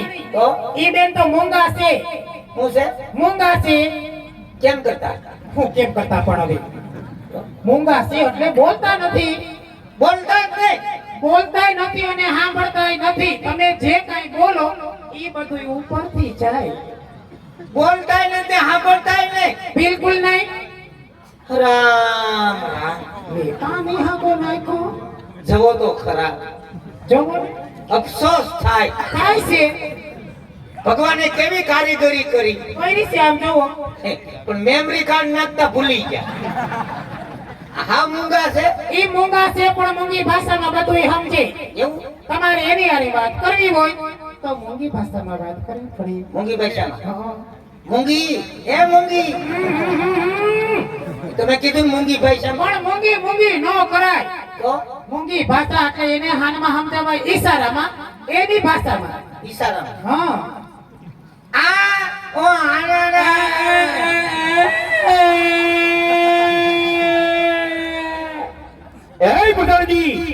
નહીં. તો ઈ બેન તો મૂંગા છે. હું છે મૂંગા છે. કેમ કરતા હું કેમ કરતા પણ હવે મૂંગા છે એટલે બોલતા નથી. બોલતા જ નહીં બોલતાય નથી અને સાંભળતાય નથી. તમે જે કાંઈ બોલો ઈ બધું ઉપરથી જાય. બોલતા નથી સાંભળતા નહીં બિલકુલ નહીં. રામ રામ કાની હાકો નાખો. જવો તો ખરા જોવો અફસોસ થાય કાઈ છે ભગવાને કેવી કારીગરી કરી કોઈ છે આમ જોવો. પણ મેમરી કાર્ડ નાખતા ભૂલી ગયા હા મૂંગા છે ઈ મૂંગા છે પણ મૂંગી ભાષામાં બધું સમજે. એવું તમારે એની હારે વાત કરવી હોય તો મૂંગી ભાષામાં વાત કરવી પડે. મૂંગી ભાષામાં હા. મૂંગી એ મૂંગી તમે કીધું મૂંગી ભાષામાં પણ મૂંગી મૂંગી નો કરાય. તો મૂંગી ભાષા એટલે એને હાનમાં સમજાવાય ઈશારામાં એની ભાષામાં. ઈશારામાં હા આ ઓ આના એ બુધાજી